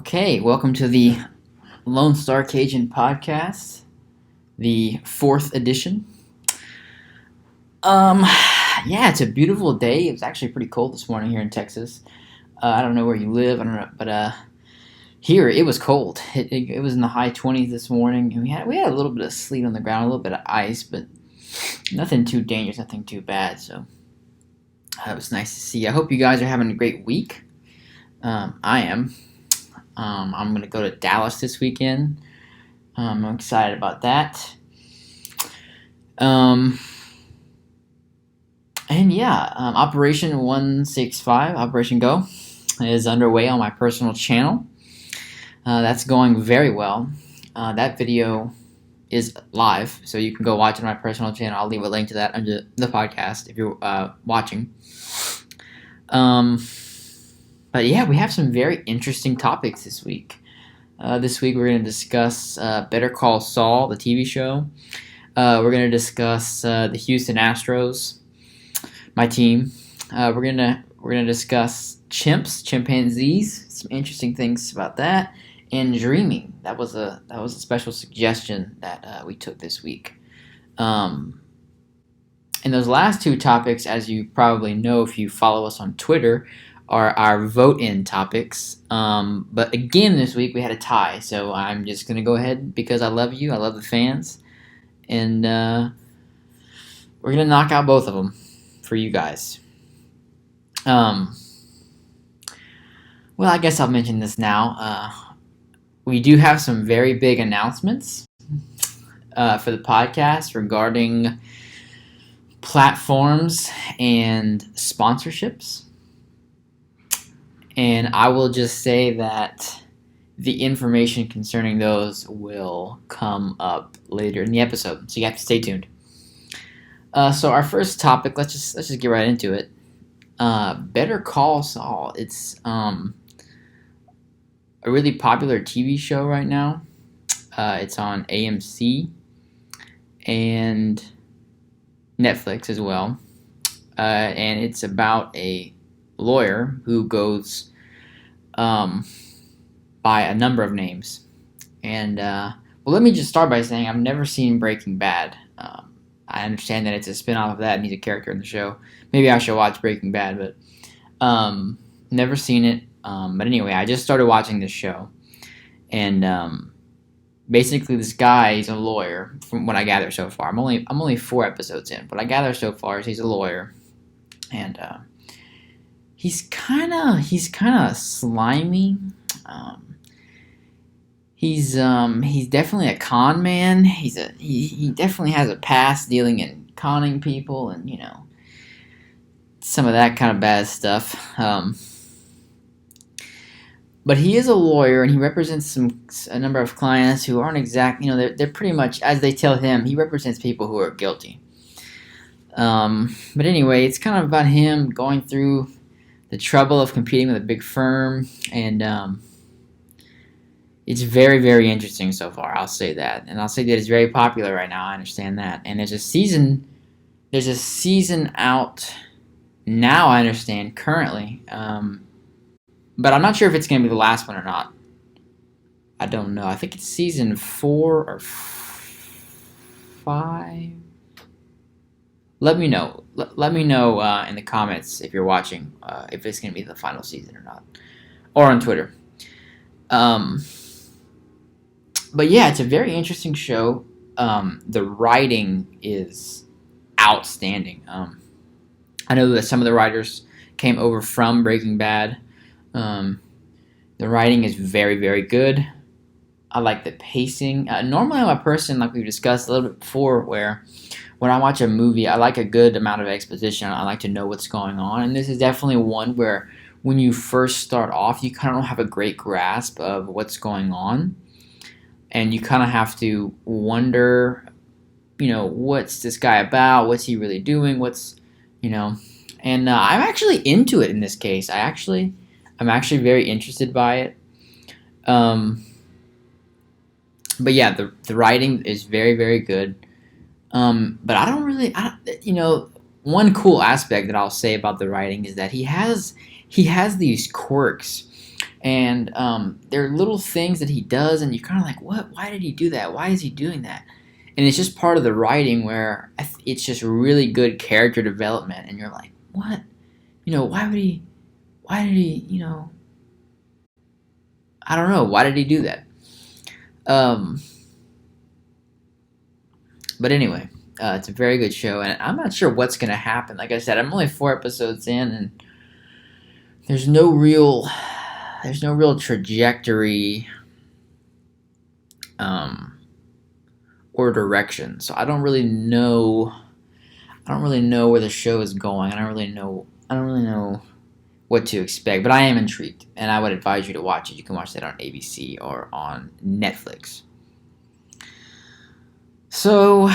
Okay, welcome to the Lone Star Cajun Podcast, the 4th edition. Yeah, it's a beautiful day. It was actually pretty cold this morning here in Texas. I don't know where you live, I don't know, but here it was cold. It was in the high 20s this morning, and we had a little bit of sleet on the ground, a little bit of ice, but nothing too dangerous, nothing too bad. So it was nice to see. I hope you guys are having a great week. I am. I'm going to go to Dallas this weekend. I'm excited about that. Operation 165, Operation Go, is underway on my personal channel. That's going very well. That video is live, so you can go watch it on my personal channel. I'll leave a link to that under the podcast if you're watching. But yeah, we have some very interesting topics this week. This week we're going to discuss Better Call Saul, the TV show. We're going to discuss the Houston Astros, my team. We're gonna discuss chimpanzees, some interesting things about that, and dreaming. That was a special suggestion that we took this week. And those last two topics, as you probably know if you follow us on Twitter, are our vote-in topics. But again, this week we had a tie, so I'm just going to go ahead because I love you, I love the fans, and we're going to knock out both of them for you guys. Well, I guess I'll mention this now. We do have some very big announcements for the podcast regarding platforms and sponsorships. And I will just say that the information concerning those will come up later in the episode, so you have to stay tuned. So our first topic, let's just get right into it. Better Call Saul. It's a really popular TV show right now. It's on AMC and Netflix as well, and it's about a lawyer who goes by a number of names. And let me just start by saying I've never seen Breaking Bad. I understand that it's a spin-off of that and he's a character in the show. Maybe I should watch Breaking Bad, but never seen it. But anyway, I just started watching this show, and basically this guy, he's a lawyer from what I gather so far. I'm only 4 episodes in. What I gather so far is he's a lawyer, and he's kind of slimy. He's definitely a con man. He definitely has a past dealing in conning people, and some of that kind of bad stuff. But he is a lawyer, and he represents a number of clients who aren't they're pretty much, as they tell him, he represents people who are guilty. But anyway, it's kind of about him going through the trouble of competing with a big firm, and it's very, very interesting so far. I'll say that, and I'll say that it's very popular right now. I understand that, and there's a season out now. I understand currently, but I'm not sure if it's going to be the last one or not. I don't know. I think it's season 4 or 5. Let me know. Let me know in the comments if you're watching, if it's going to be the final season or not, or on Twitter. But yeah, it's a very interesting show. The writing is outstanding. I know that some of the writers came over from Breaking Bad. The writing is very, very good. I like the pacing. Normally I'm a person, like we've discussed a little bit before, where when I watch a movie, I like a good amount of exposition. I like to know what's going on. And this is definitely one where when you first start off, you kind of don't have a great grasp of what's going on. And you kind of have to wonder, what's this guy about? What's he really doing? And I'm actually into it in this case. I'm actually very interested by it. But yeah, the writing is very, very good. But one cool aspect that I'll say about the writing is that he has these quirks And there are little things that he does, and you're kind of like, what? Why did he do that? Why is he doing that? And it's just part of the writing where it's just really good character development, and you're like, what? Why would he? Why did he? I don't know. Why did he do that? Um, but anyway, it's a very good show, and I'm not sure what's going to happen. Like I said, I'm only 4 episodes in, and there's no real trajectory or direction. So I don't really know where the show is going. I don't really know what to expect, but I am intrigued, and I would advise you to watch it. You can watch that on ABC or on Netflix. So,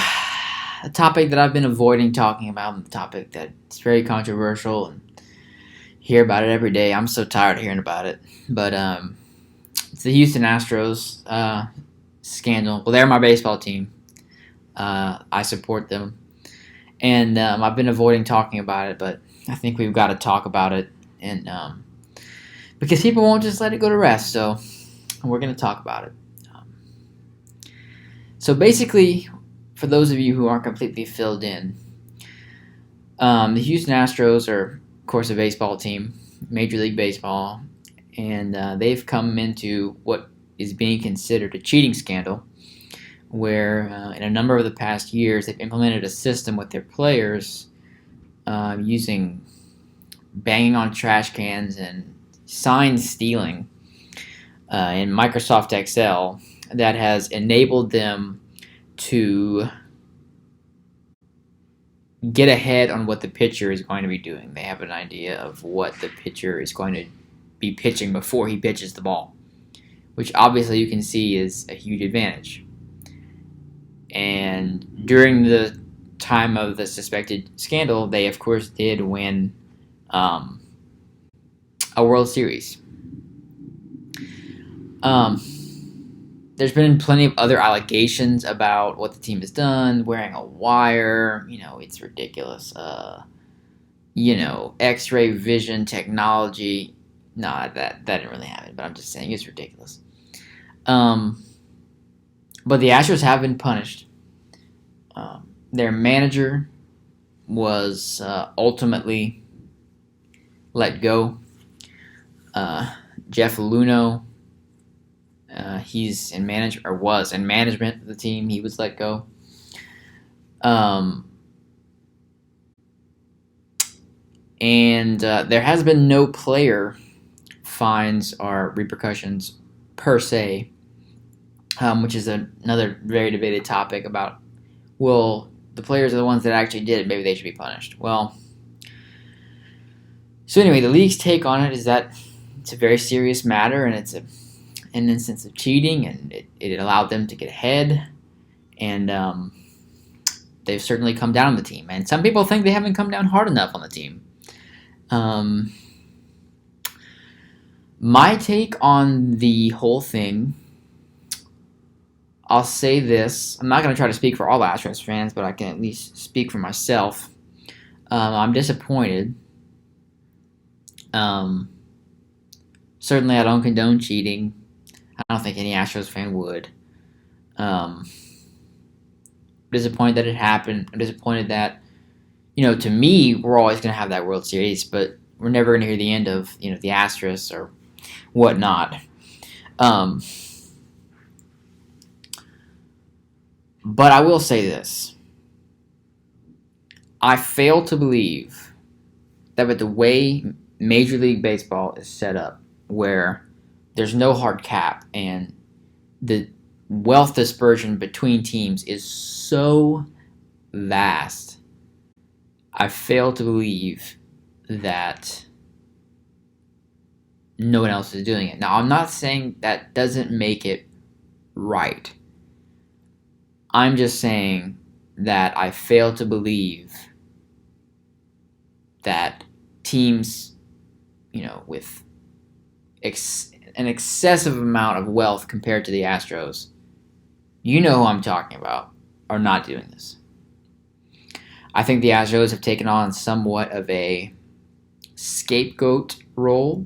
a topic that I've been avoiding talking about, a topic that's very controversial, and hear about it every day. I'm so tired of hearing about it. But it's the Houston Astros scandal. Well, they're my baseball team. I support them. And I've been avoiding talking about it, but I think we've got to talk about it. And because people won't just let it go to rest, so we're going to talk about it. So basically, for those of you who aren't completely filled in, the Houston Astros are, of course, a baseball team, Major League Baseball, and they've come into what is being considered a cheating scandal, where in a number of the past years they've implemented a system with their players using banging on trash cans and sign stealing in Microsoft Excel that has enabled them to get ahead on what the pitcher is going to be doing. They have an idea of what the pitcher is going to be pitching before he pitches the ball, which obviously you can see is a huge advantage. And during the time of the suspected scandal, they of course did win a World Series. There's been plenty of other allegations about what the team has done, wearing a wire. It's ridiculous. X-ray vision technology. No, that didn't really happen, but I'm just saying it's ridiculous. But the Astros have been punished. Their manager was ultimately let go. Jeff Luhnow, he's in management, or was in management of the team. He was let go. And there has been no player fines or repercussions per se, which is another very debated topic about, well, the players are the ones that actually did it. Maybe they should be punished. Well, so anyway, the league's take on it is that it's a very serious matter, and it's an instance of cheating, and it allowed them to get ahead, and they've certainly come down on the team. And some people think they haven't come down hard enough on the team. My take on the whole thing, I'll say this. I'm not going to try to speak for all Astros fans, but I can at least speak for myself. I'm disappointed. Certainly I don't condone cheating. I don't think any Astros fan would. Disappointed that it happened. I'm disappointed that, to me, we're always going to have that World Series, but we're never going to hear the end of, the Astros or whatnot. But I will say this. I fail to believe that with the way Major League Baseball is set up, where there's no hard cap and the wealth dispersion between teams is so vast, I fail to believe that no one else is doing it. Now, I'm not saying that doesn't make it right. I'm just saying that I fail to believe that teams, with an excessive amount of wealth compared to the Astros, who I'm talking about, are not doing this. I think the Astros have taken on somewhat of a scapegoat role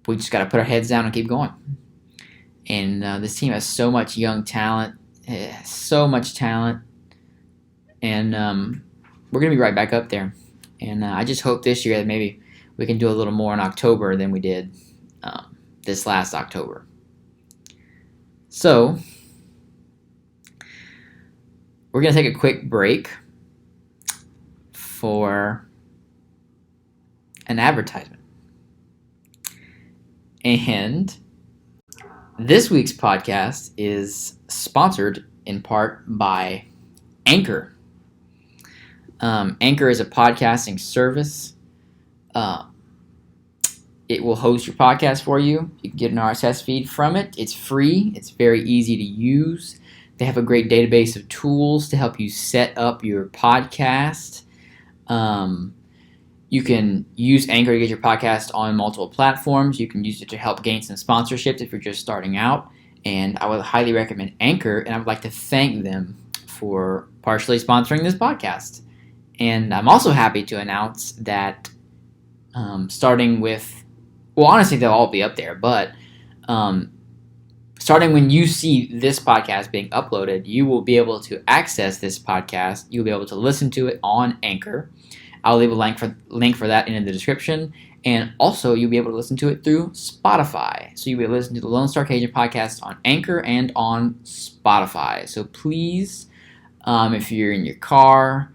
we just got to put our heads down and keep going. And this team has so much young talent, so much talent, and we're going to be right back up there. And I just hope this year that maybe we can do a little more in October than we did this last October. So, we're going to take a quick break for an advertisement. And this week's podcast is sponsored in part by Anchor. Anchor is a podcasting service. It will host your podcast for you. You can get an RSS feed from it. It's free. It's very easy to use. They have a great database of tools to help you set up your podcast. You can use Anchor to get your podcast on multiple platforms. You can use it to help gain some sponsorships if you're just starting out. And I would highly recommend Anchor, and I would like to thank them for partially sponsoring this podcast. And I'm also happy to announce that starting with, well, honestly, they'll all be up there, but starting when you see this podcast being uploaded, you will be able to access this podcast. You'll be able to listen to it on Anchor. I'll leave a link for that in the description. And also, you'll be able to listen to it through Spotify. So you'll be able to listen to the Lone Star Cajun Podcast on Anchor and on Spotify. So please, if you're in your car,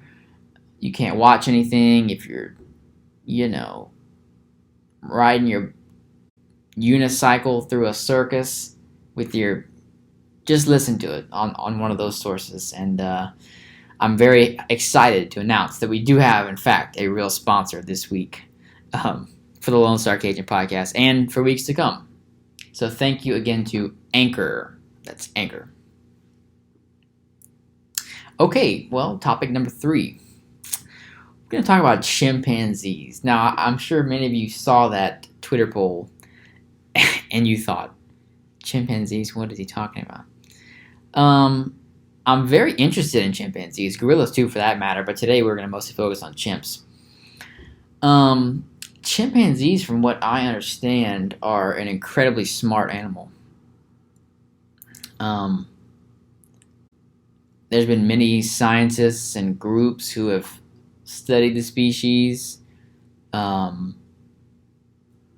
you can't watch anything. If you're, riding your unicycle through a circus just listen to it on one of those sources. And I'm very excited to announce that we do have, in fact, a real sponsor this week for the Lone Star Cajun Podcast and for weeks to come. So thank you again to Anchor. That's Anchor. Okay, well, topic number 3. We're going to talk about chimpanzees. Now, I'm sure many of you saw that Twitter poll and you thought, chimpanzees, what is he talking about? I'm very interested in chimpanzees, gorillas too for that matter, but today we're going to mostly focus on chimps. Chimpanzees, from what I understand, are an incredibly smart animal. There's been many scientists and groups who have studied the species.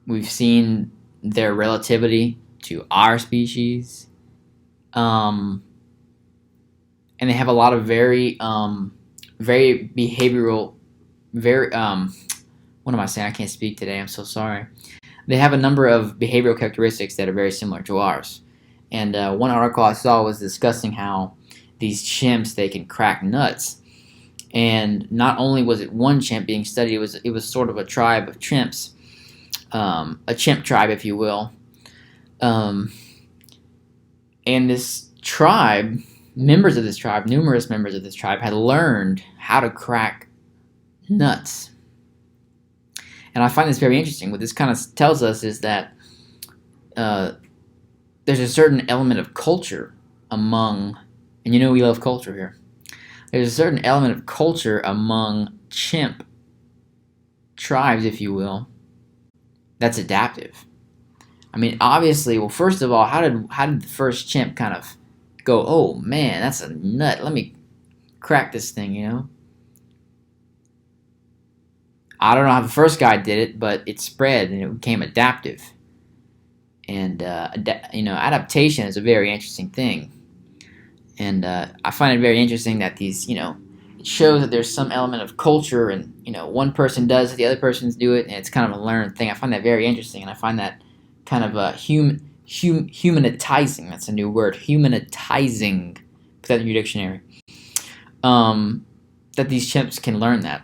We've seen their relativity to our species. And they have a lot of very behavioral, what am I saying? I can't speak today. I'm so sorry. They have a number of behavioral characteristics that are very similar to ours. And one article I saw was discussing how these chimps, they can crack nuts. And not only was it one chimp being studied, it was sort of a tribe of chimps, a chimp tribe, if you will. And this tribe, numerous members of this tribe had learned how to crack nuts. And I find this very interesting. What this kind of tells us is that there's a certain element of culture among, and we love culture here. There's a certain element of culture among chimp tribes, if you will, that's adaptive. I mean, obviously, well, first of all, how did the first chimp kind of go, oh man, that's a nut, let me crack this thing, I don't know how the first guy did it, but it spread and it became adaptive. And, adaptation is a very interesting thing. And I find it very interesting that these, it shows that there's some element of culture and, one person does it, the other person's do it, and it's kind of a learned thing. I find that very interesting, and I find that kind of humanitizing. That's a new word, humanitizing. Put that in your dictionary. That these chimps can learn that.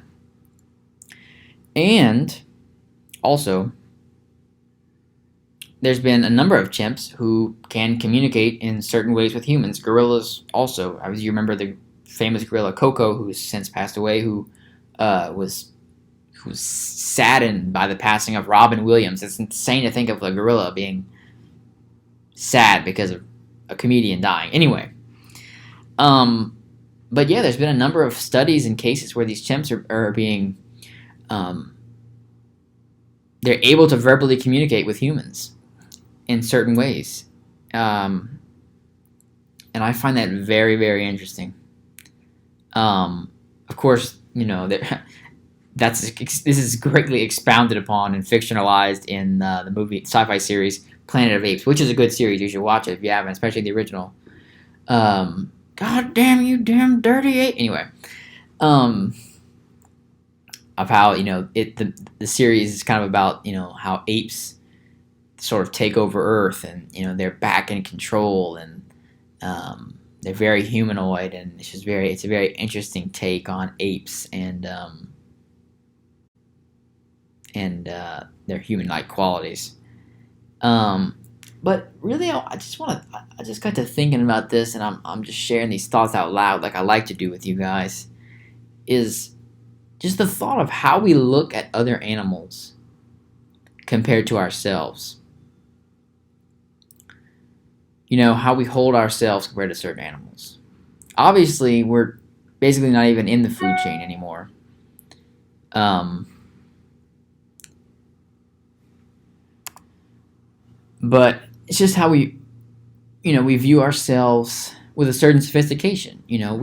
And also, there's been a number of chimps who can communicate in certain ways with humans. Gorillas also. As you remember the famous gorilla Coco, who has since passed away, who was saddened by the passing of Robin Williams. It's insane to think of a gorilla being sad because of a comedian dying. Anyway, but yeah, there's been a number of studies and cases where these chimps are being they're able to verbally communicate with humans in certain ways. And I find that very, very interesting. Of course, this is greatly expounded upon and fictionalized in the movie sci-fi series Planet of Apes, which is a good series. You should watch it if you haven't, especially the original. God damn you, damn dirty ape. Anyway, of how the series is kind of about how apes sort of take over Earth, and they're back in control, and they're very humanoid, and it's a very interesting take on apes and their human-like qualities. But really, I just got to thinking about this, and I'm just sharing these thoughts out loud, like I like to do with you guys. Is just the thought of how we look at other animals compared to ourselves. How we hold ourselves compared to certain animals. Obviously, we're basically not even in the food chain anymore. But it's just how we view ourselves with a certain sophistication. You don't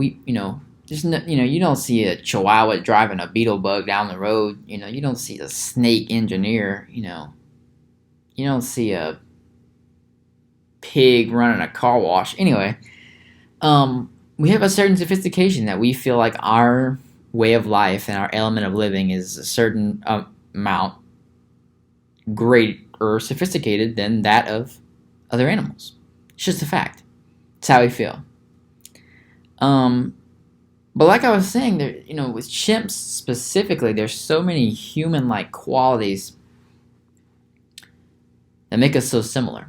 see a chihuahua driving a beetle bug down the road. You don't see a snake engineer. You don't see a pig running a car wash. Anyway, we have a certain sophistication that we feel like our way of life and our element of living is a certain amount greater sophisticated than that of other animals. It's just a fact. It's how we feel. But like I was saying, with chimps specifically, there's so many human-like qualities that make us so similar.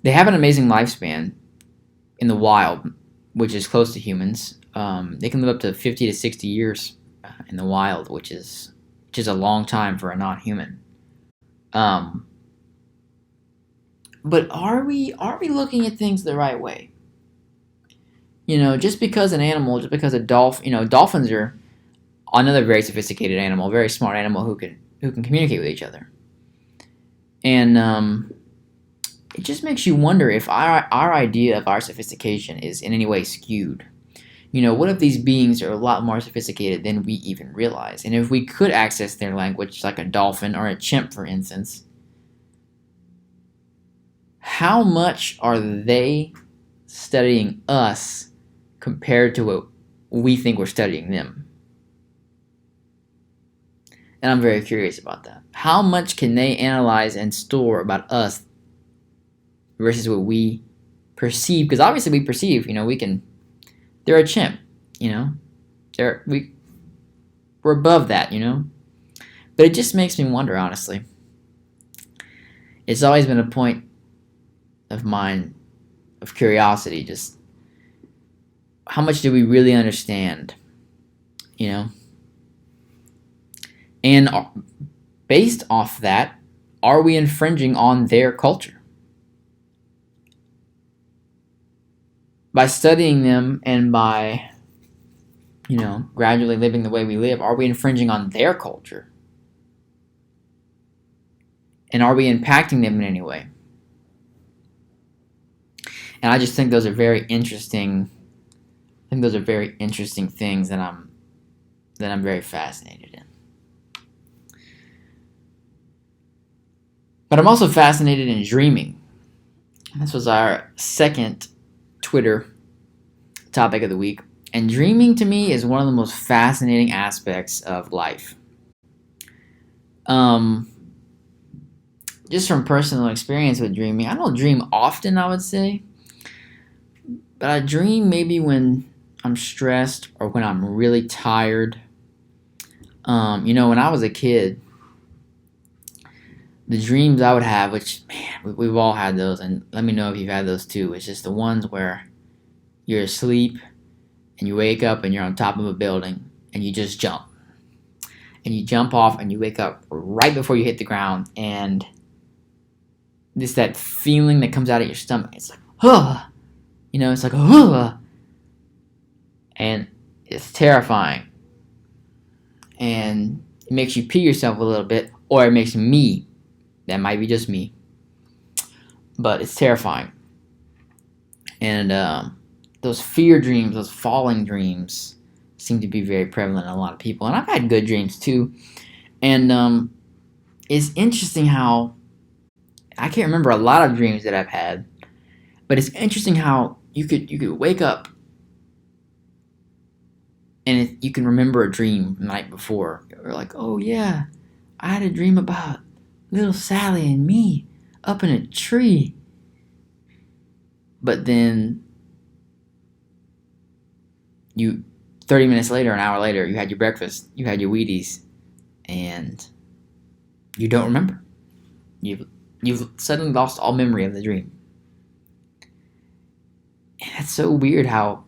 They have an amazing lifespan in the wild, which is close to humans. They can live up to 50 to 60 years in the wild, which is a long time for a non-human. But are we looking at things the right way? Just because a dolphin, dolphins are another very sophisticated animal, very smart animal who can communicate with each other. And it just makes you wonder if our idea of our sophistication is in any way skewed. What if these beings are a lot more sophisticated than we even realize? And if we could access their language, like a dolphin or a chimp, for instance, how much are they studying us compared to what we think we're studying them? And I'm very curious about that. How much can they analyze and store about us versus what we perceive? Because obviously we perceive, they're a chimp, we're above that, But it just makes me wonder, honestly. It's always been a point of mine, of curiosity, just how much do we really understand, And based off that, are we infringing on their culture? By studying them and by, gradually living the way we live, are we infringing on their culture? And are we impacting them in any way? And I just think those are very interesting. I think those are very interesting things that I'm very fascinated in. But I'm also fascinated in dreaming. This was our second Twitter topic of the week. And dreaming to me is one of the most fascinating aspects of life. Just from personal experience with dreaming, I don't dream often, I would say. But I dream maybe when I'm stressed or when I'm really tired. When I was a kid, the dreams I would have, which, man, we've all had those, and let me know if you've had those too. It's just the ones where you're asleep and you wake up and you're on top of a building and you just jump. And you jump off and you wake up right before you hit the ground, and it's that feeling that comes out of your stomach. It's like, it's like, and It's terrifying. And it makes you pee yourself a little bit, or it makes me. That might be just me. But it's terrifying. And those fear dreams, those falling dreams, seem to be very prevalent in a lot of people. And I've had good dreams too. And it's interesting how I can't remember a lot of dreams that I've had, but it's interesting how you could wake up and you can remember a dream the night before. You're like, oh yeah, I had a dream about little Sally and me up in a tree. But then 30 minutes later, an hour later, you had your breakfast, you had your Wheaties, and you don't remember. You've suddenly lost all memory of the dream. And that's so weird how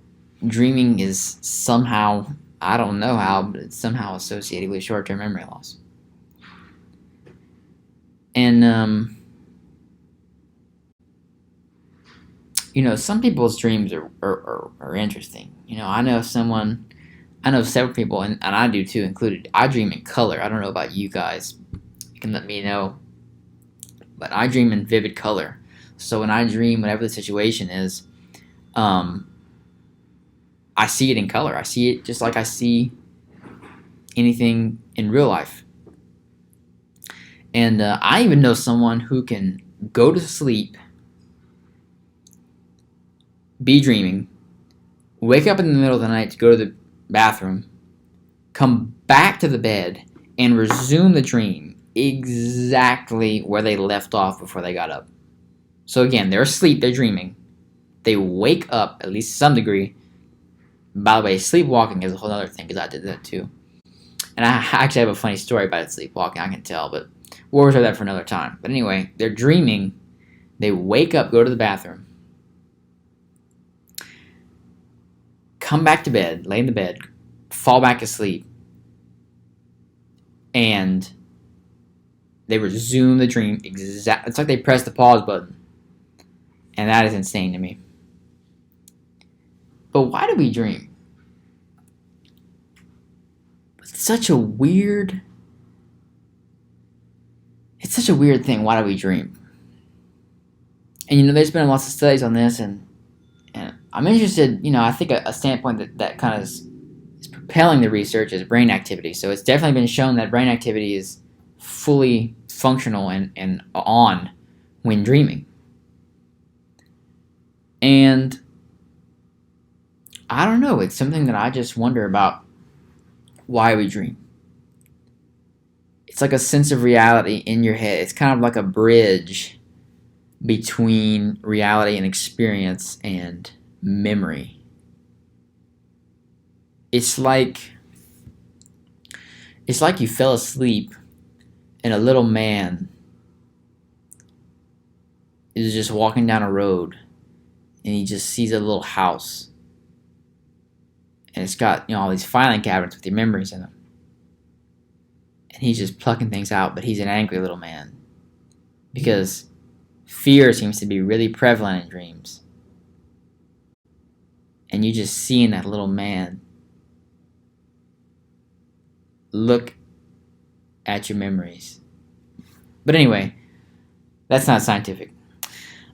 dreaming is somehow, I don't know how, but it's somehow associated with short-term memory loss. And, some people's dreams are interesting. I know several people, and I do too, included. I dream in color. I don't know about you guys. You can let me know. But I dream in vivid color. So when I dream, whatever the situation is, I see it in color. I see it just like I see anything in real life. And I even know someone who can go to sleep, be dreaming, wake up in the middle of the night to go to the bathroom, come back to the bed, and resume the dream exactly where they left off before they got up. So again, they're asleep, they're dreaming. They wake up, at least to some degree. By the way, sleepwalking is a whole other thing, because I did that too. And I actually have a funny story about sleepwalking, I can tell, but we'll reserve that for another time. But anyway, they're dreaming, they wake up, go to the bathroom, come back to bed, lay in the bed, fall back asleep, and they resume the dream exactly. It's like they press the pause button. And that is insane to me. But why do we dream? It's such a weird thing. Why do we dream? And there's been lots of studies on this, and I'm interested, I think a standpoint that kind of is propelling the research is brain activity. So it's definitely been shown that brain activity is fully functional and on when dreaming. And I don't know, it's something that I just wonder about, why we dream. It's like a sense of reality in your head. It's kind of like a bridge between reality and experience and memory. It's like you fell asleep and a little man is just walking down a road and he just sees a little house. And it's got, all these filing cabinets with your memories in them. And he's just plucking things out, but he's an angry little man. Because fear seems to be really prevalent in dreams. And you just seeing that little man look at your memories. But anyway, that's not scientific.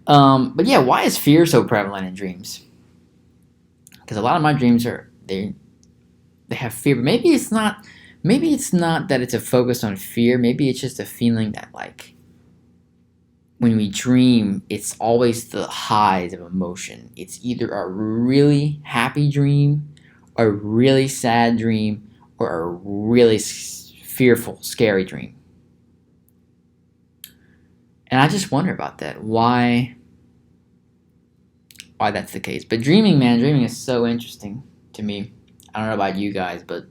But yeah, why is fear so prevalent in dreams? Because a lot of my dreams they have fear, but maybe it's not that it's a focus on fear. Maybe it's just a feeling that, like, when we dream, it's always the highs of emotion. It's either a really happy dream, a really sad dream, or a really fearful, scary dream. And I just wonder about that. Why that's the case. But dreaming is so interesting to me. I don't know about you guys, but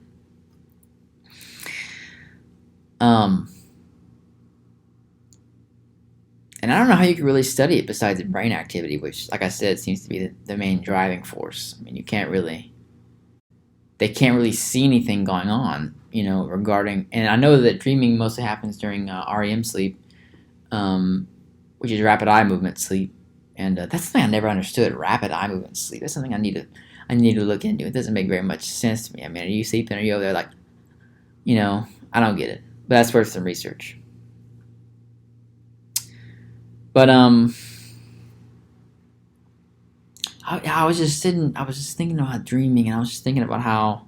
and I don't know how you can really study it besides the brain activity, which, like I said, seems to be the main driving force. I mean, they can't really see anything going on, regarding, and I know that dreaming mostly happens during REM sleep, which is rapid eye movement sleep. And that's something I never understood, rapid eye movement sleep. That's something I need I need to look into. It doesn't make very much sense to me. I mean, are you sleeping? Are you over there like, I don't get it. But that's worth some research. But I was just thinking about dreaming, and I was just thinking about how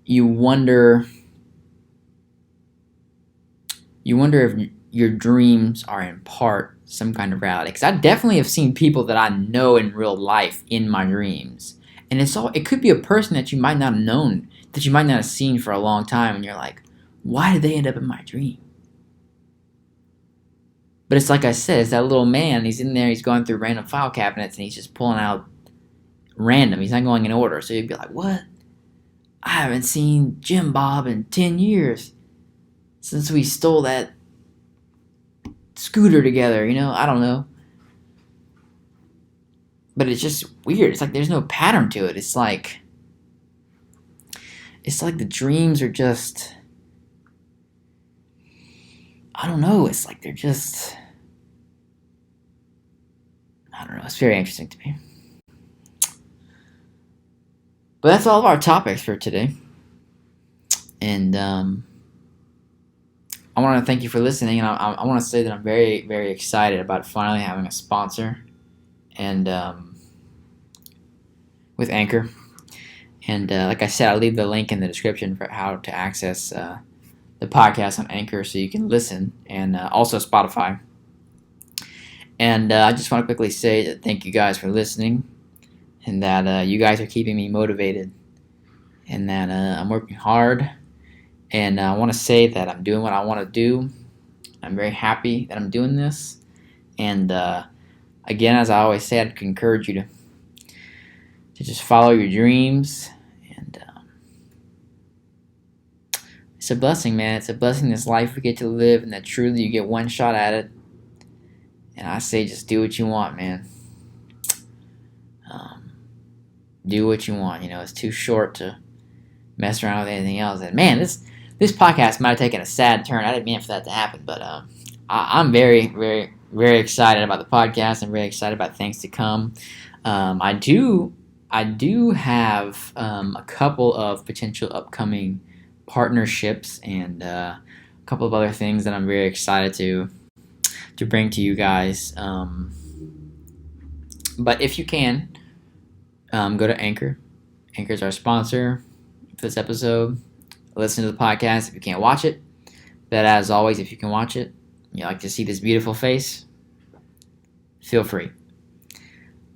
you wonder if your dreams are in part some kind of reality. Because I definitely have seen people that I know in real life in my dreams, and it could be a person that you might not have known, that you might not have seen for a long time, and you're like, why did they end up in my dream? But it's like I said, it's that little man. He's in there. He's going through random file cabinets, and he's just pulling out random. He's not going in order. So you'd be like, what? I haven't seen Jim Bob in 10 years since we stole that scooter together. I don't know. But it's just weird. It's like there's no pattern to it. It's like the dreams are just, I don't know. It's like they're just, I don't know. It's very interesting to me. But that's all of our topics for today. And I want to thank you for listening. And I want to say that I'm very, very excited about finally having a sponsor, and with Anchor. And like I said, I'll leave the link in the description for how to access the podcast on Anchor so you can listen, and also Spotify. And I just want to quickly say that thank you guys for listening, and that you guys are keeping me motivated, and that I'm working hard. And I want to say that I'm doing what I want to do. I'm very happy that I'm doing this. And again, as I always say, I'd encourage you to just follow your dreams. And it's a blessing, man. It's a blessing, this life we get to live, and that truly you get one shot at it. And I say just do what you want, man. Do what you want. It's too short to mess around with anything else. And man, this podcast might have taken a sad turn. I didn't mean for that to happen, but I'm very, very, very excited about the podcast. I'm very excited about things to come. I do have a couple of potential upcoming partnerships, and a couple of other things that I'm very excited to bring to you guys. But if you can, go to Anchor. Anchor's our sponsor for this episode. Listen to the podcast if you can't watch it. But as always, if you can watch it, you like to see this beautiful face, feel free.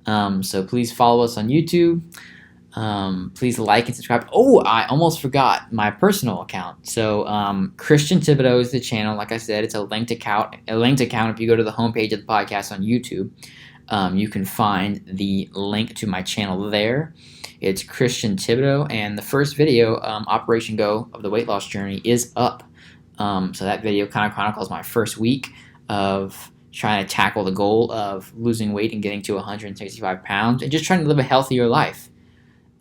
So please follow us on YouTube. Please like and subscribe. Oh, I almost forgot my personal account. So Christian Thibodeau is the channel. Like I said, it's a linked account. If you go to the homepage of the podcast on YouTube, you can find the link to my channel there. It's Christian Thibodeau, and the first video, Operation Go, of the weight loss journey is up. So that video kind of chronicles my first week of trying to tackle the goal of losing weight and getting to 165 pounds and just trying to live a healthier life.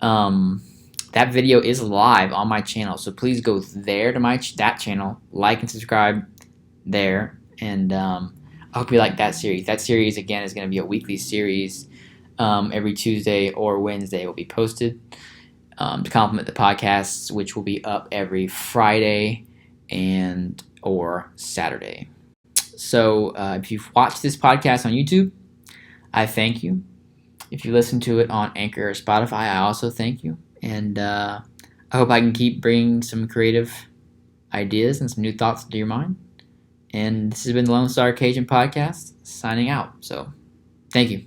That video is live on my channel, so please go there to that channel, like and subscribe there, and I hope you like that series. That series, again, is going to be a weekly series. Every Tuesday or Wednesday will be posted to complement the podcasts, which will be up every Friday and or Saturday. So if you've watched this podcast on YouTube, I thank you. If you listen to it on Anchor or Spotify, I also thank you. And I hope I can keep bringing some creative ideas and some new thoughts into your mind. And this has been the Lone Star Cajun Podcast, signing out. So thank you.